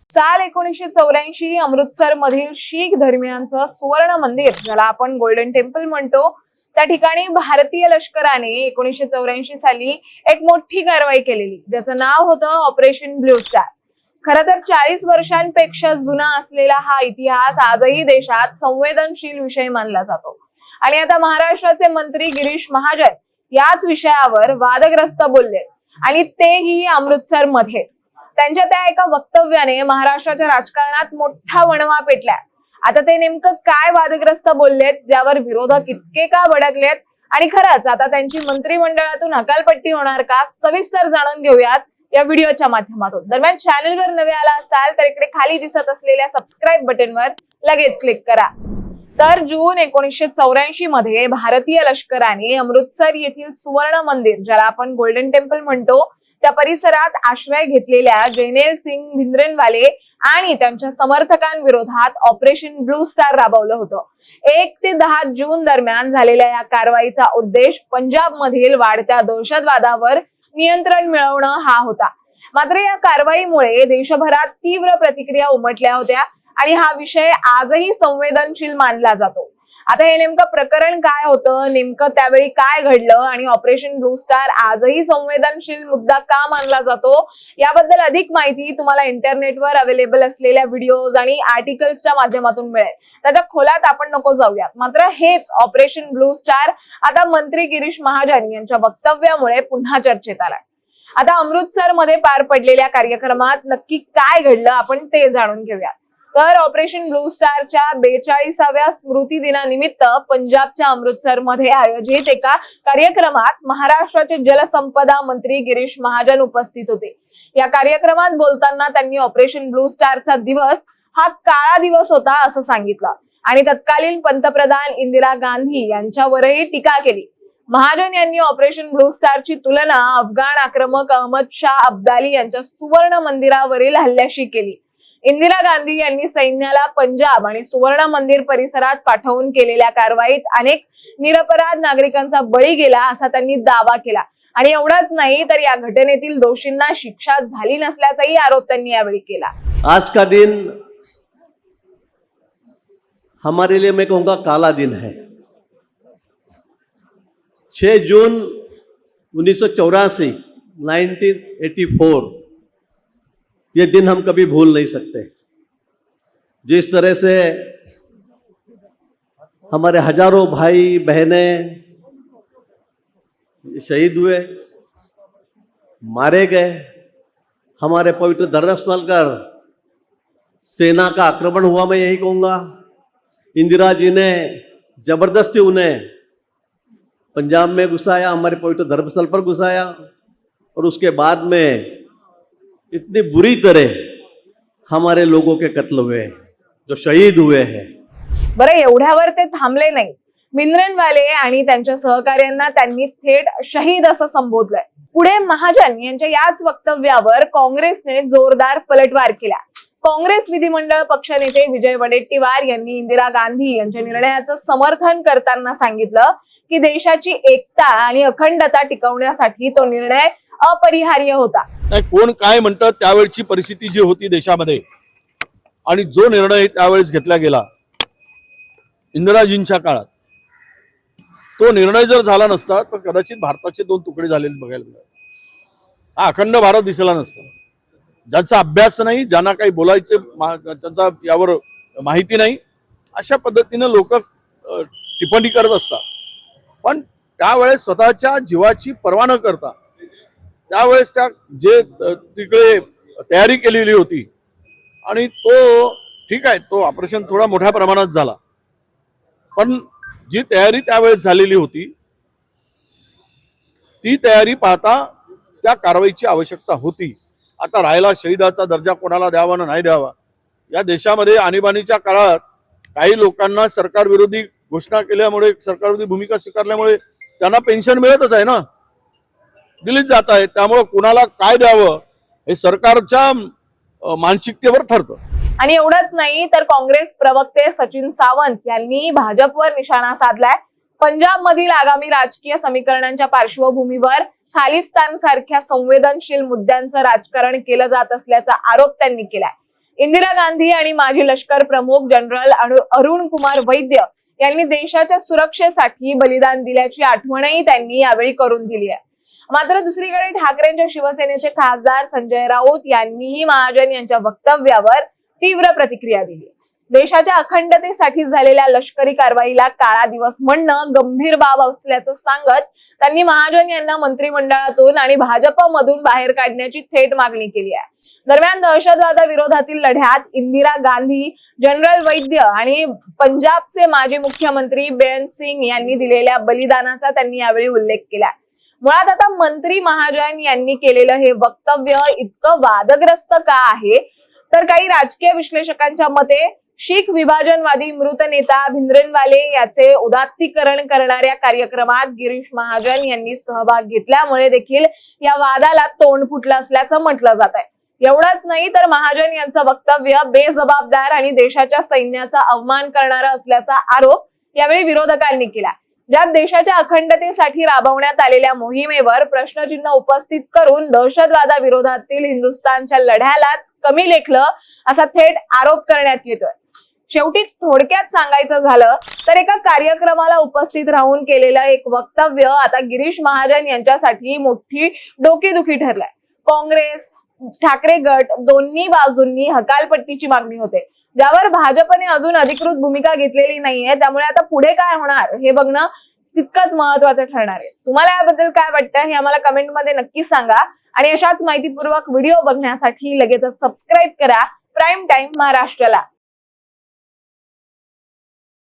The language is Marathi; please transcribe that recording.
साल 1984 अमृतसर मधील शीख धर्मियांचं सुवर्ण मंदिर, ज्याला आपण गोल्डन टेम्पल म्हणतो, त्या ठिकाणी भारतीय लष्कराने 1984 साली एक मोठी कारवाई केलेली, ज्याचं नाव होतं ऑपरेशन ब्लू स्टार. खरं तर 40 वर्षांपेक्षा जुना असलेला हा इतिहास आजही देशात संवेदनशील विषय मानला जातो. आणि आता महाराष्ट्राचे मंत्री गिरीश महाजन याच विषयावर वादग्रस्त बोलले, आणि तेही अमृतसर मध्येच. त्यांच्या त्या एका वक्तव्याने महाराष्ट्राच्या राजकारणात मोठा वणवा पेटलाय. आता ते नेमकं काय वादग्रस्त बोललेत, ज्यावर विरोधक इतके का भडकलेत, आणि खरंच आता त्यांची मंत्रिमंडळातून हकालपट्टी होणार का, सविस्तर जाणून घेऊयात या व्हिडिओच्या माध्यमातून. दरम्यान चॅनलवर नवे आला असाल तर इकडे खाली दिसत असलेल्या सबस्क्राईब बटनवर लगेच क्लिक करा. तर जून 1984 मध्ये भारतीय लष्कराने अमृतसर येथील सुवर्ण मंदिर, ज्याला आपण गोल्डन टेम्पल म्हणतो, त्या परिसरात आश्रय घेतलेल्या जैनेल सिंग भिंद्रनवाले आणि त्यांच्या समर्थकांविरोधात ऑपरेशन ब्लू स्टार राबवलं होतं. 1 ते 10 जून दरम्यान झालेल्या या कारवाईचा उद्देश पंजाब मधील वाढत्या दहशतवादावर नियंत्रण मिळवणं हा होता. मात्र या कारवाईमुळे देशभरात तीव्र प्रतिक्रिया उमटल्या होत्या आणि हा विषय आजही संवेदनशील मानला जातो. आता हे नेमकं प्रकरण काय होतं, नेमकं त्यावेळी काय घडलं, आणि ऑपरेशन ब्लू स्टार आजही संवेदनशील मुद्दा का मानला जातो, याबद्दल अधिक माहिती तुम्हाला इंटरनेटवर अवेलेबल असलेल्या व्हिडिओज आणि आर्टिकल्सच्या माध्यमातून मिळेल. त्याच्या खोलात आपण नको जाऊयात. मात्र हेच ऑपरेशन ब्लू स्टार आता मंत्री गिरीश महाजन यांच्या वक्तव्यामुळे पुन्हा चर्चेत आलाय. आता अमृतसर मध्ये पार पडलेल्या कार्यक्रमात नक्की काय घडलं, आपण ते जाणून घेऊयात. तर ऑपरेशन ब्लू स्टारच्या 42व्या स्मृती दिनानिमित्त पंजाबच्या अमृतसर मध्ये आयोजित एका कार्यक्रमात महाराष्ट्राचे जलसंपदा मंत्री गिरीश महाजन उपस्थित होते. या कार्यक्रमात बोलताना त्यांनी ऑपरेशन ब्लू स्टारचा दिवस हा काळा दिवस होता असं सांगितलं, आणि तत्कालीन पंतप्रधान इंदिरा गांधी यांच्यावरही टीका केली. महाजन यांनी ऑपरेशन ब्लू स्टारची तुलना अफगाण आक्रमक अहमद शाह अब्दाली यांच्या सुवर्ण मंदिरावरील हल्ल्याशी केली. इंदिरा गांधी यांनी सैन्याला पंजाब आणि सुवर्ण मंदिर परिसरात पाठवून केलेल्या कारवाईत अनेक निरपराध नागरिकांचा बळी गेला असा त्यांनी दावा केला. आणि एवढाच नाही तर या घटनेतील दोषींना शिक्षा झाली नसल्याचाही आरोप त्यांनी यावेळी केला. आज का दिन हमारे लिए मैं कहूंगा काला दिन है. 6 जून 1984 1984 ये दिन हम कभी भूल नहीं सकते. जिस तरह से हमारे हजारों भाई बहनें शहीद हुए, मारे गए, हमारे पवित्र धर्मस्थल पर सेना का आक्रमण हुआ, मैं यही कहूँगा. इंदिरा जी ने जबरदस्ती उन्हें पंजाब में घुसाया, हमारे पवित्र धर्मस्थल पर घुसाया, और उसके बाद में इतनी बुरी तरह हमारे लोगों के कत्ल हुए, जो शहीद हुए हैं. बरं, एवढ्यावर ते थांबले नाही. भिंद्रनवाले आणि त्यांच्या सहकार्यांना त्यांनी थेट शहीद असं संबोधलंय. पुढे महाजन यांच्या याच वक्तव्यावर काँग्रेसने जोरदार पलटवार केला. काँग्रेस विधिमंडळ पक्षनेते विजय वडेट्टीवार यांनी इंदिरा गांधी यांच्या निर्णयाचं समर्थन करताना सांगितलं की देशाची एकता आणि अखंडता टिकवण्यासाठी तो निर्णय अपरिहार्य होता. कोण काय म्हणतात, त्यावेळची परिस्थिती जी होती देशामध्ये आणि जो निर्णय त्यावेळेस घेतला गेला इंदिराजींच्या काळात, तो निर्णय जर झाला नसता तर कदाचित भारताचे 2 तुकडे झालेले बघायला मिळाले. हा अखंड भारत दिसला नसता. ज्यांचा अभ्यास नाही, ज्यांना काही बोलायचे त्यांचा यावर माहिती नाही, अशा पद्धतीने लोक टिप्पणी करत असतात. पण त्यावेळेस स्वतःच्या जीवाची पर्वा न करता त्यावेळेस त्या जे तिकडे तयारी केलेली होती, आणि तो ठीक आहे, तो ऑपरेशन थोडा मोठ्या प्रमाणात झाला, पण जी तयारी त्यावेळेस झालेली होती ती तयारी पाहता त्या कारवाईची आवश्यकता होती. आता राहिला शहीदाचा दर्जा कोणाला द्यावा ना नाही द्यावा, या देशामध्ये आणीबाणीच्या काळात काही लोकांना सरकार विरोधी घोषणा केल्यामुळे, सरकार विरोधी भूमिका स्वीकारल्यामुळे त्यांना पेन्शन मिळतच आहे ना, दिलीच जात आहे. त्यामुळे कुणाला काय द्यावं हे सरकारच्या मानसिकतेवर ठरतं. आणि एवढंच नाही तर काँग्रेस प्रवक्ते सचिन सावंत यांनी भाजपवर निशाणा साधलाय. पंजाब मधील आगामी राजकीय समीकरणांच्या पार्श्वभूमीवर खालिस्तान सारख्या संवेदनशील मुद्द्यांचं राजकारण केलं जात असल्याचा आरोप त्यांनी केलाय. इंदिरा गांधी आणि माजी लष्कर प्रमुख जनरल अरुण कुमार वैद्य यांनी देशाच्या सुरक्षेसाठी बलिदान दिल्याची आठवणही त्यांनी यावेळी करून दिली आहे. मात्र दुसरीकडे ठाकरेंच्या शिवसेनेचे खासदार संजय राऊत यांनीही महाजन यांच्या वक्तव्यावर तीव्र प्रतिक्रिया दिली. देशाच्या अखंडतेसाठी झालेल्या लष्करी कारवाईला काळा दिवस म्हणणं गंभीर बाब असल्याचं सांगत त्यांनी महाजन यांना मंत्रिमंडळातून आणि भाजपमधून बाहेर काढण्याची थेट मागणी केली आहे. दरम्यान दहशतवादाविरोधातील लढ्यात इंदिरा गांधी, जनरल वैद्य आणि पंजाबचे माजी मुख्यमंत्री बेअंत सिंग यांनी दिलेल्या बलिदानाचा त्यांनी यावेळी उल्लेख केला. मुळात आता मंत्री महाजन यांनी केलेलं हे वक्तव्य इतकं वादग्रस्त का आहे, तर काही राजकीय विश्लेषकांच्या मते शीख विभाजनवादी मृत नेता भिंद्रनवाले याचे उदात्तीकरण करणाऱ्या कार्यक्रमात गिरीश महाजन यांनी सहभाग घेतल्यामुळे देखील या वादाला तोंड फुटलं असल्याचं म्हटलं जात आहे. एवढंच नाही तर महाजन यांचं वक्तव्य बेजबाबदार आणि देशाच्या सैन्याचा अवमान करणारा असल्याचा आरोप यावेळी विरोधकांनी केला. ज्यात देशाच्या अखंडतेसाठी राबवण्यात आलेल्या मोहिमेवर प्रश्नचिन्ह उपस्थित करून दहशतवादाविरोधातील हिंदुस्थानच्या लढ्यालाच कमी लेखलं असा थेट आरोप करण्यात येतोय. शेवटी थोडक्यात सांगायचं झालं तर एका कार्यक्रमाला उपस्थित राहून केलेलं एक वक्तव्य आता गिरीश महाजन यांच्यासाठी मोठी डोकेदुखी ठरलंय. काँग्रेस, ठाकरे गट दोन्ही बाजूंनी हकालपट्टीची मागणी होते, ज्यावर भाजपने अजून अधिकृत भूमिका घेतलेली नाहीये. त्यामुळे आता पुढे काय होणार हे बघणं तितकंच महत्वाचं ठरणार आहे. तुम्हाला याबद्दल काय वाटतं हे आम्हाला कमेंटमध्ये नक्की सांगा आणि अशाच माहितीपूर्वक व्हिडिओ बघण्यासाठी लगेचच सबस्क्राईब करा प्राईम टाइम महाराष्ट्राला.